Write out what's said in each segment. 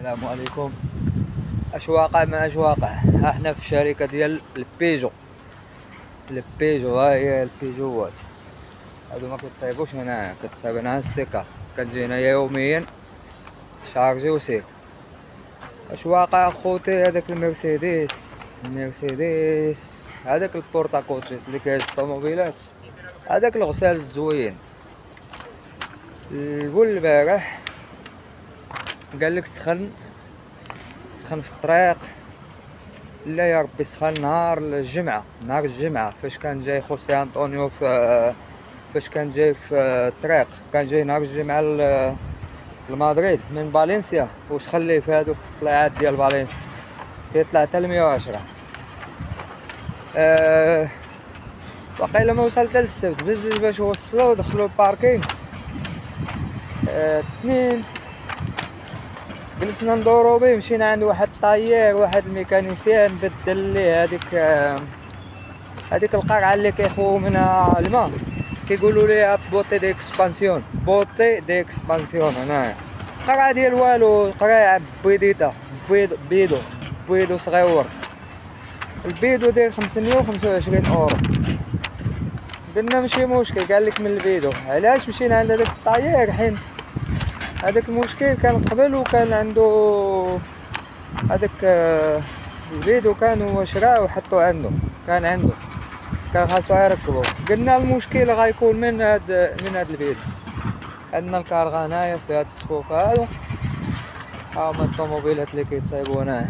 السلام عليكم. اش واقع ما اش واقع. ها احنا في شركه ديال البيجو ها هي البيجوات هادو ما كتصايبوش هنايا، كتصايب هنا السكه، كتجي هنايا يوميا شارجي وسير. اش واقع خوتي؟ هذاك المرسيدس هذاك البورتا كوتشيس اللي كيهز الطوموبيلات، هذاك الغسال الزوين البول البارح قالك سخن في الطريق. لا يا ربي سخن نهار الجمعة فاش كان جاي خوسي انطونيو فاش كان جاي في الطريق، كان جاي نهار الجمعة لمدريد من فالنسيا، وسخن ليه في هادوك الطليعات ديال فالنسيا تيطلع حتى 110. وقيلا ما وصل حتى للسبت بزز باش وصلو دخلو الباركينغ. اثنين جلسنا ندورو بيه، مشينا عند واحد الطايير واحد الميكانيسيان بدل ليه هذيك القرعه اللي كيخوو منها الماء، كيقولوا ليها بوتي ديكسبانسيون. هنايا قرعه ديال والو، قريعه بيضيطه بيضو صغيور. البيدو داير 525 اورو. قلنا ماشي مشكل، قالك من البيدو. علاش مشينا عند هذاك الطايير؟ حين هذاك المشكل كان قبل وكان عنده هذاك الفيديو، كان هو شراه وحطو عنده، كان خاصو يركبو. قلنا المشكل غيكون من هاد الفيديو. عندنا الكارغا هنايا في هاد الصفوف هادو، هاهما الطوموبيلات اللي كيتصايبو هنايا.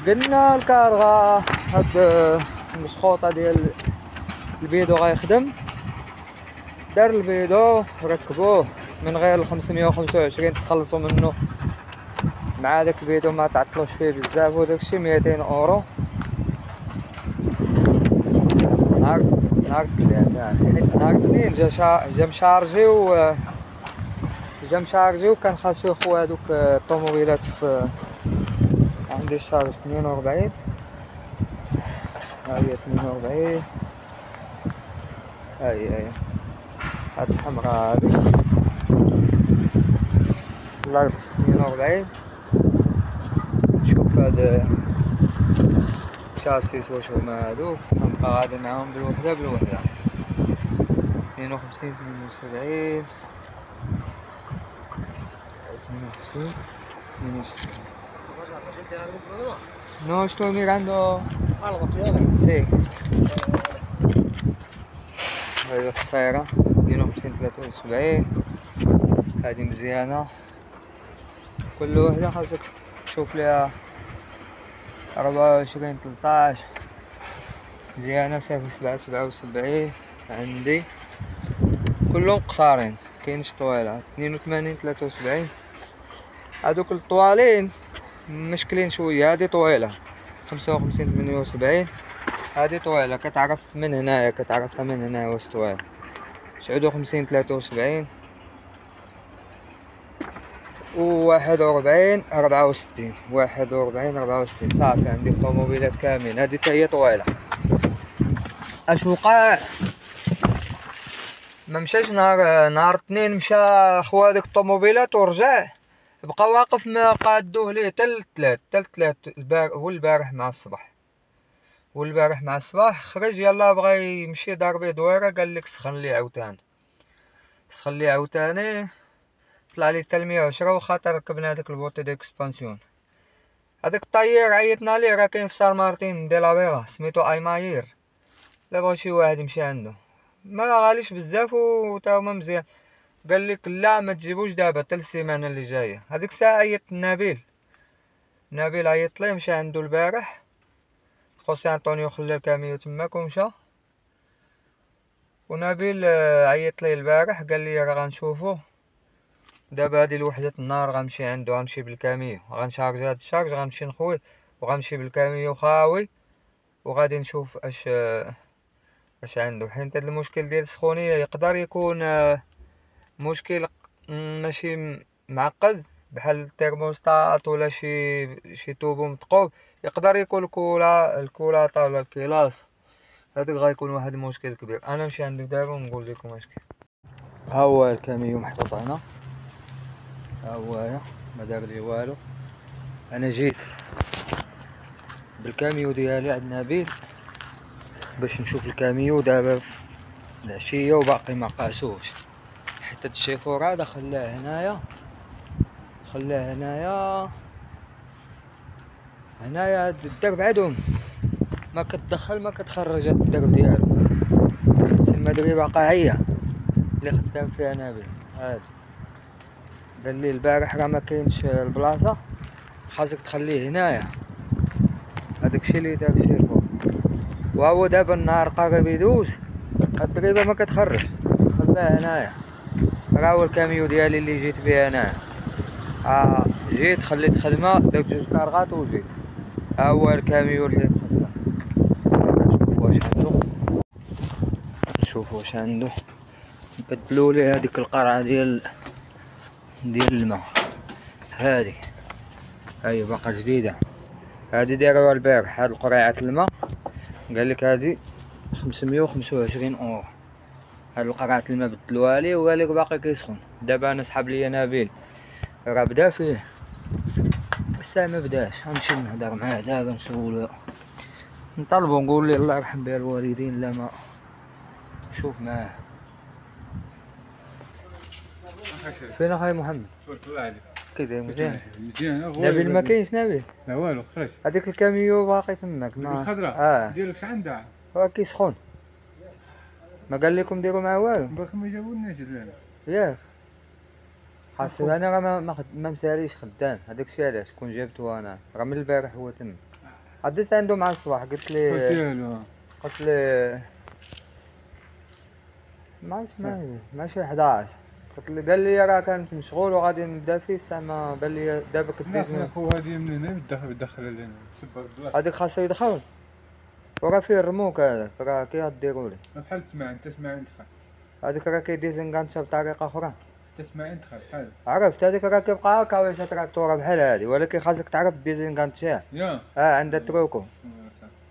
قلنا الكارغا هاد المسخوطة ديال الفيديو غيخدم، دار الفيديو ركبوه من غير 525 تخلصوا منه مع داك الفيديو، ما تعطلوش فيه بزاف، وداكشي 200 اورو. نهار الاثنين جا مشارجي وكان خاصو يخو هادوك الطوموبيلات في عندي الشارج 42. ها هي 42، هاي هاد الحمراء هادي الارض 42. شوف هاد شاسيس واش هما هادوك، غنبقى غادي معاهم بالوحدة 52 72 52. No estoy mirando algo sí. هاي القصيرة 52 هادي مزيانة، كل وحدة خاصك تشوف ليها 24 13 مزيانة. صافي 77 عندي، كلهم قصارين كاينش طويلة. 82 73 هادوك الطوالين مشكلين شوية. هادي طويلة 55 78 هادي طويلة، كتعرفها من هنايا واش طويلة. 59 73 و 41 64 صافي عندي الطوموبيلات كاملين. هادي تا هي طويلة. اش وقع؟ ما مشاش نهار اثنين، مشى خوا هاديك الطوموبيلات ورجع، بقى واقف ما قادوه ليه تل الثلاث والبارح مع الصباح خرج يلا بغى يمشي دار بيه دويره، قال لك سخن لي عاوتاني طلع لي حتى 110. وخاطر ركبنا هذاك البوتي ديكسبانسيون. هذاك الطاير عيطنا ليه، راه كاين في سان مارتين دي لا فيغا سميتو ايماير، لا بغى شي واحد يمشي عنده، ما غاليش بزاف وتا هما مزيان. قال لك لا ما تجيبوش دابا حتى السيمانه اللي جايه. هذيك الساعه عيط نبيل عيط ليه، مشى عنده البارح خوسي انطونيو، خلى الكاميو تماك ومشى. ونبيل عيط ليه البارح قال لي راه غنشوفو دابا هادي لوحدة النهار، غنمشي عنده، غنمشي بالكاميو، غنشارجي هاد الشارج، غنمشي نخويه وغنمشي بالكاميو خاوي، وغادي نشوف اش عنده. حيت هاد المشكل ديال السخونيه يقدر يكون مشكل ماشي معقد بحال الترموستات ولا شي توبو مثقوب، يقدر يكون الكولاطه ولا الكلاص. هذاك غيكون واحد المشكل كبير. انا نمشي عندك دابا ونقول لكم اش كاين. ها هو الكاميو محطوط هنا، ها هو ما دار لي والو. انا جيت بالكاميو ديالي عند نبيل باش نشوف الكاميو دابا العشيه وباقي ما قاسوش، حتى الشيفور هذا خلاه هنايا، هنايا الدرب عندهم ما كتدخل ما كتخرج هاد الدرب ديالو، تسمى دريبه قاعيه اللي خدام فيها نبيل. هذا قال لي البارح راه ما كاينش البلاصه، خاصك تخليه هنايا، هذاك الشيء اللي دار الشيفور. وهو دابا النهار قرب يدوز هاد الدريبه ما كتخرج، خلاها هنايا. راه هو الكاميو ديالي اللي جيت به هنايا، جيت خليت خدمه درت 2 كارغات وجيت. ها هو الكاميو اللي خاصه. نشوف واش عنده، نبدلو ليه هذيك القرعه ديال الماء. هادي هاي باقا جديده، هادي دايروها البارح. هاد القريعه الماء قال لك هادي 525 اورو. هاد القرعه الماء بدلوها ليه وقال لك باقي كيسخن. دابا انا سحب لي نبيل راه بدا فيه، الساعه ما بداش. غنمشي نهضر معاه دابا نسولو، نطلبو نقول ليه الله يرحم بها الوالدين. لا ما شوف معاه. فين اخاي محمد؟ تبارك الله عليك. كي داير؟ مزيان مزيان. نبيل ما كاينش نبيل؟ لا والو خرج. هذيك الكاميو باقي تماك ديك الخضراء ديالك شحال عندها؟ هو كيسخن. ما قال لكم ديروا معاه والو؟ باقي ما جابولناش البارح. ياك خاصو. انا راه ما مساليش خدام، هذاك الشيء علاش كون جابتو انا راه من البارح هو تما. عديت عنده مع الصباح قلت لي ما عرفتش ماشي 11. قال لي راه كانت مشغول وغادي نبدا فيه الساعه ما بان لي دابا كدوز. لا خو هادي من هنا يدخل لنا تسبر بلاصه. هذيك خاصو يدخل وراه فيه الرموك. هذاك راه كي غديروا ليه بحال تسمع انت دخل. هذيك راه كيديزنكانشا بطريقه اخرى. تسمع دخل بحال عرفت. هذيك راه كيبقى هكا واش تراكتوره بحال هادي، ولكن خاصك تعرف ديزنكانشا. عندها تروكو.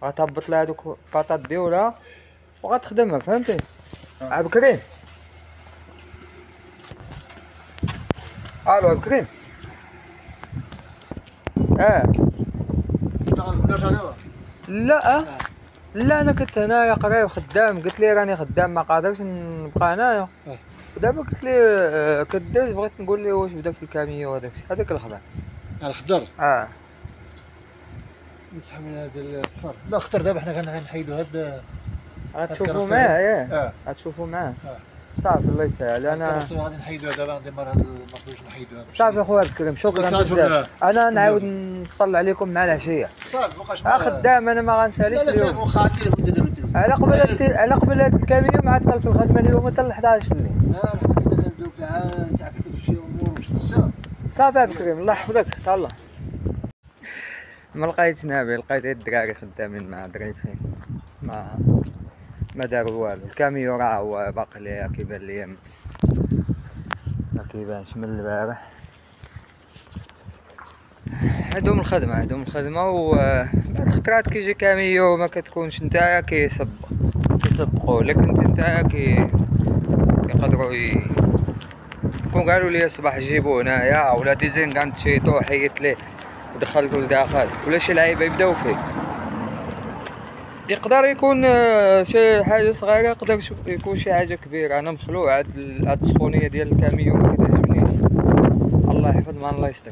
غتهبط لها هذوك الباطاط ديالها وغتخدمها، فهمتي؟ عبد الكريم. الو عبد الكريم. تشتغل في النرجة دابا؟ لا انا كنت هنايا قريب خدام، قلت لي راني خدام ما قادرش نبقى هنايا. دابا قلت لي كداز بغيت نقول لي واش بدا في الكاميو هذاك الشيء. هذاك الخضر. الخضر؟ نسحب من هذا الصفر. لا الخضر دابا حنا غنحيدو هاد. غتشوفوا معاه ياك؟ غتشوفوا معاه. صافي الله يسهل. انا غادي نحيدوها دابا، ندمر هاد المرسوج نحيدوها. صافي اخويا عبد الكريم شكرا بزاف. انا نعاود نطلع عليكم مع العشيه. صافي فوقاش خدام انا ما غنساليش اليوم. لا واخا على قبل هاد الكاميو معطل في الخدمه اليوم حتى ل 11 الليل. لا حنا كنا نديرو فيها تعكست في شي امور واش تشا. صافي عبد الكريم الله يحفظك تهلا. ما لقيتش نبيل، لقيت غير الدراري خدامين مع ظريفين ما داروا والو. الكاميو راه هو باقي ليا كيبان ليا ما كيبانش من البارح. عندهم الخدمه وبعض الخطرات كيجي كاميو ما كتكونش نتايا كيسبقوا لك انت يقدروا كون قالوا لي الصباح جيبوه هنايا ولا ديزين كنتشيطو حيت ليه ودخلتو لداخل ولا شي لعيبه يبداو فيه. يقدر يكون شي حاجه صغيره، يقدر يكون شي حاجه كبيره. انا مخلوع هاد السخونيه ديال الكاميو ما كتعجبنيش. الله يحفظ ما الله يستر.